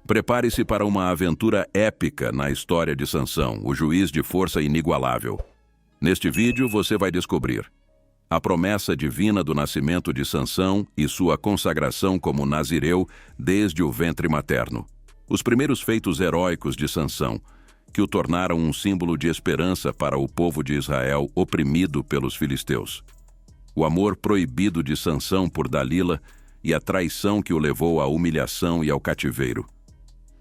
Prepare-se para uma aventura épica na história de Sansão, o juiz de força inigualável. Neste vídeo você vai descobrir a promessa divina do nascimento de Sansão e sua consagração como nazireu desde o ventre materno. Os primeiros feitos heróicos de Sansão, que o tornaram um símbolo de esperança para o povo de Israel oprimido pelos filisteus. O amor proibido de Sansão por Dalila e a traição que o levou à humilhação e ao cativeiro.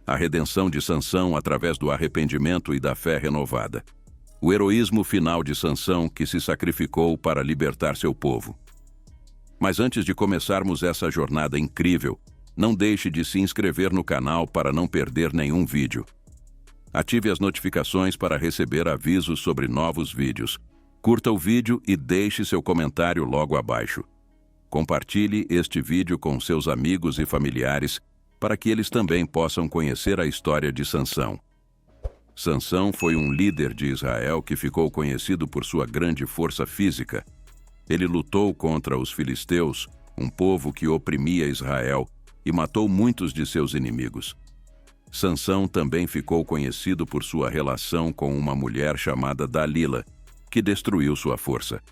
A redenção de Sansão através do arrependimento e da fé renovada. O heroísmo final de Sansão que se sacrificou para libertar seu povo. Mas antes de começarmos essa jornada incrível, não deixe de se inscrever no canal para não perder nenhum vídeo. Ative as notificações para receber avisos sobre novos vídeos. Curta o vídeo e deixe seu comentário logo abaixo. Compartilhe este vídeo com seus amigos e familiares para que eles também possam conhecer a história de Sansão. Sansão foi um líder de Israel que ficou conhecido por sua grande força física. Ele lutou contra os filisteus, um povo que oprimia Israel, e matou muitos de seus inimigos. Sansão também ficou conhecido por sua relação com uma mulher chamada Dalila, que destruiu sua força.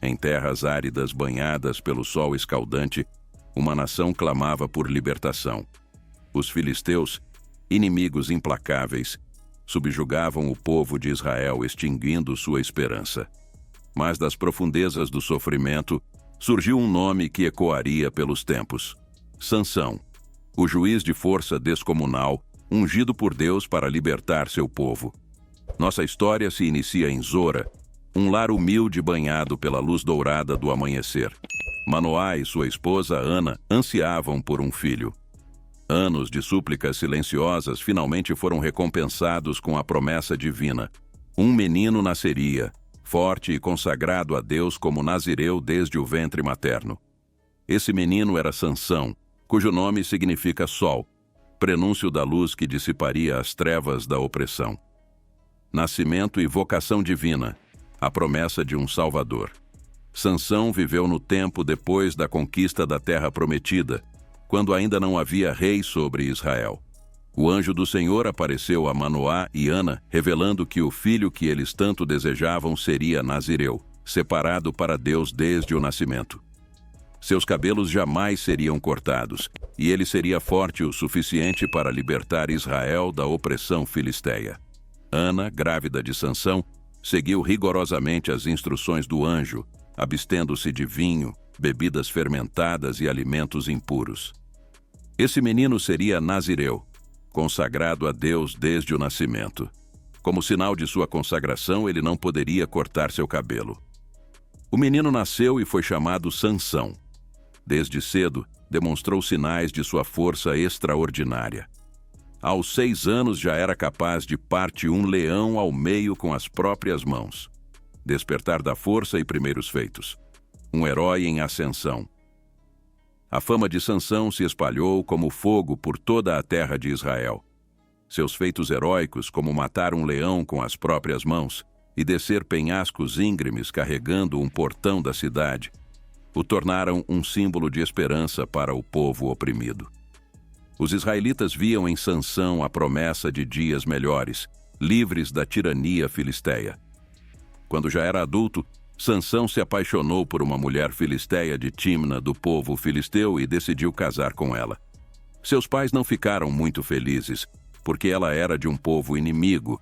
Em terras áridas banhadas pelo sol escaldante, uma nação clamava por libertação. Os filisteus, inimigos implacáveis, subjugavam o povo de Israel, extinguindo sua esperança. Mas das profundezas do sofrimento, surgiu um nome que ecoaria pelos tempos: Sansão, o juiz de força descomunal, ungido por Deus para libertar seu povo. Nossa história se inicia em Zora, um lar humilde banhado pela luz dourada do amanhecer. Manoá e sua esposa Ana ansiavam por um filho. Anos de súplicas silenciosas finalmente foram recompensados com a promessa divina. Um menino nasceria, forte e consagrado a Deus como nazireu desde o ventre materno. Esse menino era Sansão, cujo nome significa sol, prenúncio da luz que dissiparia as trevas da opressão. Nascimento e vocação divina, a promessa de um Salvador. Sansão viveu no tempo depois da conquista da Terra Prometida, quando ainda não havia rei sobre Israel. O anjo do Senhor apareceu a Manoá e Ana, revelando que o filho que eles tanto desejavam seria nazireu, separado para Deus desde o nascimento. Seus cabelos jamais seriam cortados, e ele seria forte o suficiente para libertar Israel da opressão filisteia. Ana, grávida de Sansão, seguiu rigorosamente as instruções do anjo, abstendo-se de vinho, bebidas fermentadas e alimentos impuros. Esse menino seria nazireu, consagrado a Deus desde o nascimento. Como sinal de sua consagração, ele não poderia cortar seu cabelo. O menino nasceu e foi chamado Sansão. Desde cedo, demonstrou sinais de sua força extraordinária. Aos 6 anos já era capaz de partir um leão ao meio com as próprias mãos. Despertar da força e primeiros feitos. Um herói em ascensão. A fama de Sansão se espalhou como fogo por toda a terra de Israel. Seus feitos heróicos, como matar um leão com as próprias mãos e descer penhascos íngremes carregando um portão da cidade, o tornaram um símbolo de esperança para o povo oprimido. Os israelitas viam em Sansão a promessa de dias melhores, livres da tirania filisteia. Quando já era adulto, Sansão se apaixonou por uma mulher filisteia de Tímna do povo filisteu e decidiu casar com ela. Seus pais não ficaram muito felizes, porque ela era de um povo inimigo,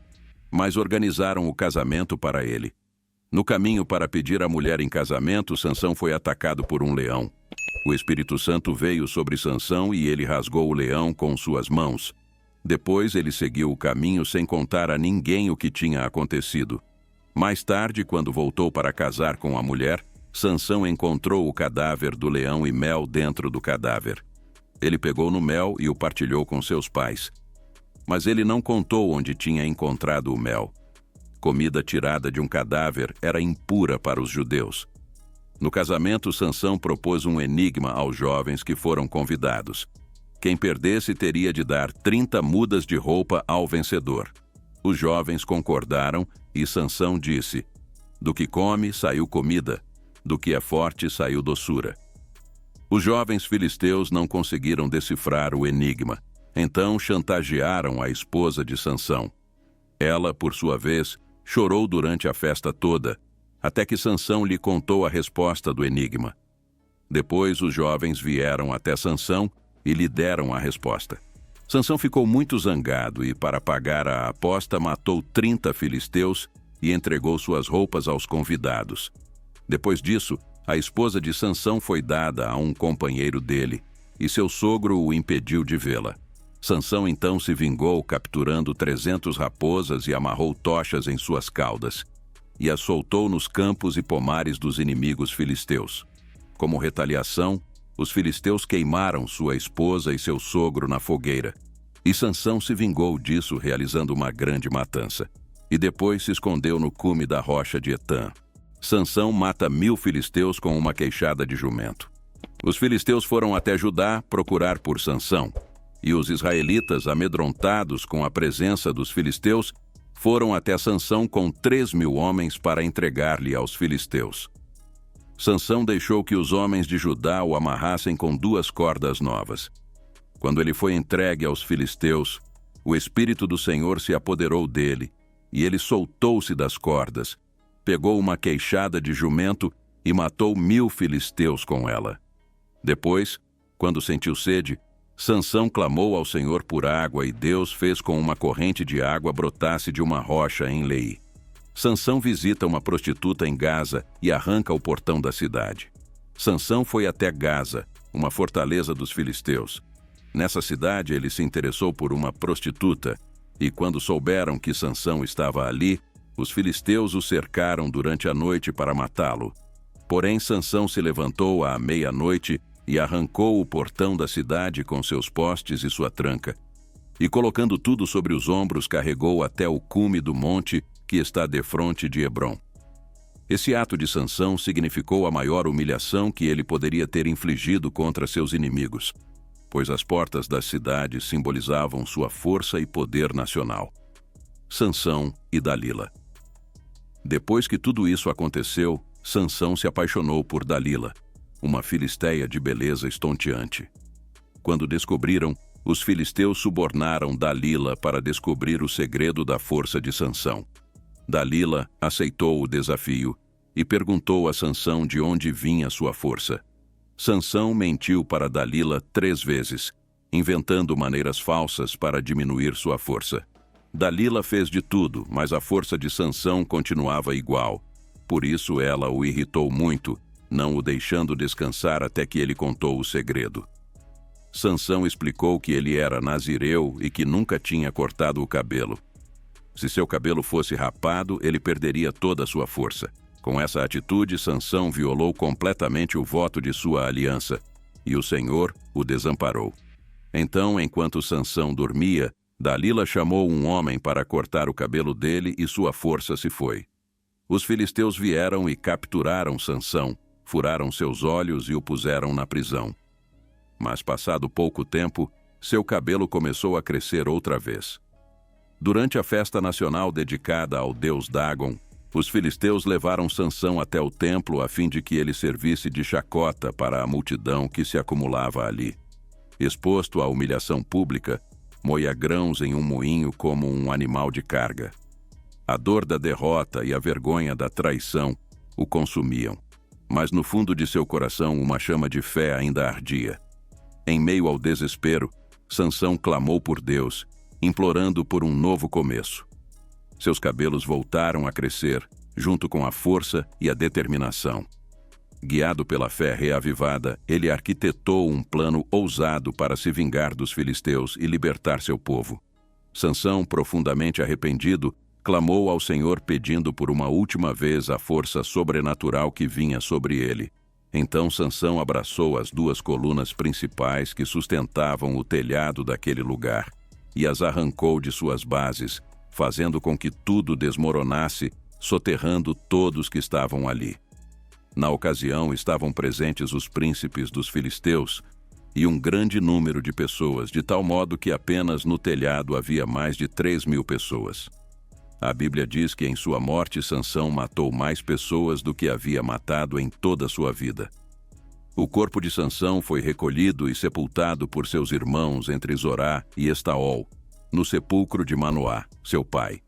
mas organizaram o casamento para ele. No caminho para pedir a mulher em casamento, Sansão foi atacado por um leão. O Espírito Santo veio sobre Sansão e ele rasgou o leão com suas mãos. Depois ele seguiu o caminho sem contar a ninguém o que tinha acontecido. Mais tarde, quando voltou para casar com a mulher, Sansão encontrou o cadáver do leão e mel dentro do cadáver. Ele pegou no mel e o partilhou com seus pais. Mas ele não contou onde tinha encontrado o mel. Comida tirada de um cadáver era impura para os judeus. No casamento, Sansão propôs um enigma aos jovens que foram convidados. Quem perdesse teria de dar 30 mudas de roupa ao vencedor. Os jovens concordaram e Sansão disse: "Do que come saiu comida, do que é forte saiu doçura." Os jovens filisteus não conseguiram decifrar o enigma. Então chantagearam a esposa de Sansão. Ela, por sua vez, chorou durante a festa toda, até que Sansão lhe contou a resposta do enigma. Depois os jovens vieram até Sansão e lhe deram a resposta. Sansão ficou muito zangado e, para pagar a aposta, matou 30 filisteus e entregou suas roupas aos convidados. Depois disso, a esposa de Sansão foi dada a um companheiro dele, e seu sogro o impediu de vê-la. Sansão então se vingou, capturando 300 raposas e amarrou tochas em suas caudas, e as soltou nos campos e pomares dos inimigos filisteus. Como retaliação, os filisteus queimaram sua esposa e seu sogro na fogueira, e Sansão se vingou disso realizando uma grande matança, e depois se escondeu no cume da rocha de Etã. Sansão mata 1000 filisteus com uma queixada de jumento. Os filisteus foram até Judá procurar por Sansão, e os israelitas, amedrontados com a presença dos filisteus, foram até Sansão com 3.000 homens para entregar-lhe aos filisteus. Sansão deixou que os homens de Judá o amarrassem com 2 cordas novas. Quando ele foi entregue aos filisteus, o Espírito do Senhor se apoderou dele, e ele soltou-se das cordas, pegou uma queixada de jumento e matou 1000 filisteus com ela. Depois, quando sentiu sede, Sansão clamou ao Senhor por água, e Deus fez com uma corrente de água brotasse de uma rocha em Lei. Sansão visita uma prostituta em Gaza e arranca o portão da cidade. Sansão foi até Gaza, uma fortaleza dos filisteus. Nessa cidade ele se interessou por uma prostituta, e quando souberam que Sansão estava ali, os filisteus o cercaram durante a noite para matá-lo. Porém Sansão se levantou à meia-noite e arrancou o portão da cidade com seus postes e sua tranca, e colocando tudo sobre os ombros, carregou até o cume do monte que está defronte de Hebrom. Esse ato de Sansão significou a maior humilhação que ele poderia ter infligido contra seus inimigos, pois as portas das cidades simbolizavam sua força e poder nacional. Sansão e Dalila. Depois que tudo isso aconteceu, Sansão se apaixonou por Dalila, uma filisteia de beleza estonteante. Quando descobriram, os filisteus subornaram Dalila para descobrir o segredo da força de Sansão. Dalila aceitou o desafio e perguntou a Sansão de onde vinha sua força. Sansão mentiu para Dalila 3 vezes, inventando maneiras falsas para diminuir sua força. Dalila fez de tudo, mas a força de Sansão continuava igual. Por isso ela o irritou muito, não o deixando descansar até que ele contou o segredo. Sansão explicou que ele era nazireu e que nunca tinha cortado o cabelo. Se seu cabelo fosse rapado, ele perderia toda a sua força. Com essa atitude, Sansão violou completamente o voto de sua aliança, e o Senhor o desamparou. Então, enquanto Sansão dormia, Dalila chamou um homem para cortar o cabelo dele e sua força se foi. Os filisteus vieram e capturaram Sansão, furaram seus olhos e o puseram na prisão. Mas passado pouco tempo, seu cabelo começou a crescer outra vez. Durante a festa nacional dedicada ao deus Dagon, os filisteus levaram Sansão até o templo a fim de que ele servisse de chacota para a multidão que se acumulava ali. Exposto à humilhação pública, moía grãos em um moinho como um animal de carga. A dor da derrota e a vergonha da traição o consumiam, mas no fundo de seu coração uma chama de fé ainda ardia. Em meio ao desespero, Sansão clamou por Deus, implorando por um novo começo. Seus cabelos voltaram a crescer, junto com a força e a determinação. Guiado pela fé reavivada, ele arquitetou um plano ousado para se vingar dos filisteus e libertar seu povo. Sansão, profundamente arrependido, clamou ao Senhor pedindo por uma última vez a força sobrenatural que vinha sobre ele. Então Sansão abraçou as 2 colunas principais que sustentavam o telhado daquele lugar e as arrancou de suas bases, fazendo com que tudo desmoronasse, soterrando todos que estavam ali. Na ocasião estavam presentes os príncipes dos filisteus e um grande número de pessoas, de tal modo que apenas no telhado havia mais de 3.000 pessoas. A Bíblia diz que em sua morte Sansão matou mais pessoas do que havia matado em toda a sua vida. O corpo de Sansão foi recolhido e sepultado por seus irmãos entre Zorá e Estaol, no sepulcro de Manoá, seu pai.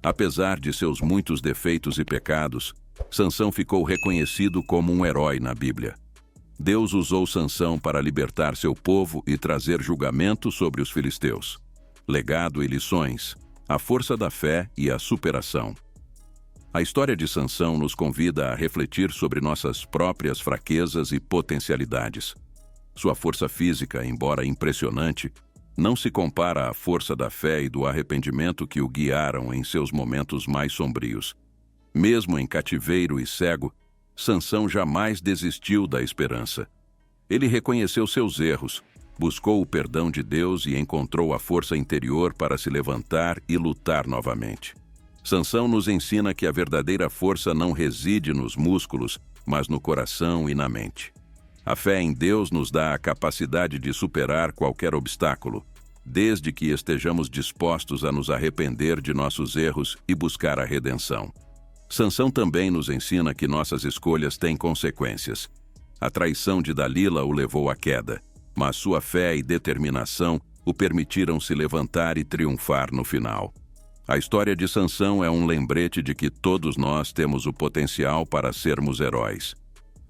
Apesar de seus muitos defeitos e pecados, Sansão ficou reconhecido como um herói na Bíblia. Deus usou Sansão para libertar seu povo e trazer julgamento sobre os filisteus. Legado e lições, a força da fé e a superação. A história de Sansão nos convida a refletir sobre nossas próprias fraquezas e potencialidades. Sua força física, embora impressionante, não se compara à força da fé e do arrependimento que o guiaram em seus momentos mais sombrios. Mesmo em cativeiro e cego, Sansão jamais desistiu da esperança. Ele reconheceu seus erros, buscou o perdão de Deus e encontrou a força interior para se levantar e lutar novamente. Sansão nos ensina que a verdadeira força não reside nos músculos, mas no coração e na mente. A fé em Deus nos dá a capacidade de superar qualquer obstáculo, desde que estejamos dispostos a nos arrepender de nossos erros e buscar a redenção. Sansão também nos ensina que nossas escolhas têm consequências. A traição de Dalila o levou à queda, mas sua fé e determinação o permitiram se levantar e triunfar no final. A história de Sansão é um lembrete de que todos nós temos o potencial para sermos heróis.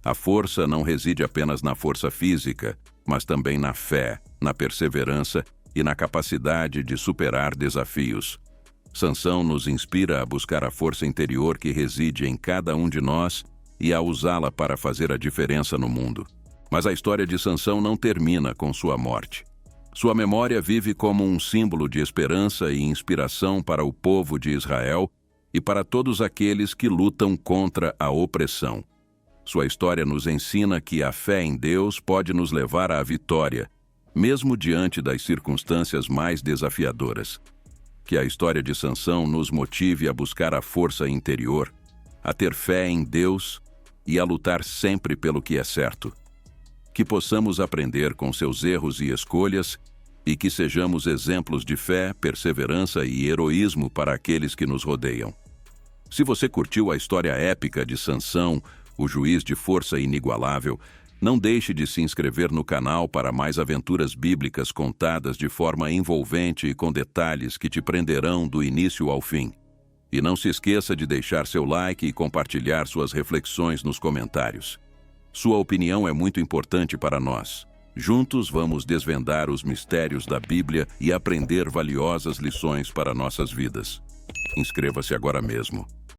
A força não reside apenas na força física, mas também na fé, na perseverança e na capacidade de superar desafios. Sansão nos inspira a buscar a força interior que reside em cada um de nós e a usá-la para fazer a diferença no mundo. Mas a história de Sansão não termina com sua morte. Sua memória vive como um símbolo de esperança e inspiração para o povo de Israel e para todos aqueles que lutam contra a opressão. Sua história nos ensina que a fé em Deus pode nos levar à vitória, mesmo diante das circunstâncias mais desafiadoras. Que a história de Sansão nos motive a buscar a força interior, a ter fé em Deus e a lutar sempre pelo que é certo. Que possamos aprender com seus erros e escolhas e que sejamos exemplos de fé, perseverança e heroísmo para aqueles que nos rodeiam. Se você curtiu a história épica de Sansão, o juiz de força inigualável, não deixe de se inscrever no canal para mais aventuras bíblicas contadas de forma envolvente e com detalhes que te prenderão do início ao fim. E não se esqueça de deixar seu like e compartilhar suas reflexões nos comentários. Sua opinião é muito importante para nós. Juntos vamos desvendar os mistérios da Bíblia e aprender valiosas lições para nossas vidas. Inscreva-se agora mesmo.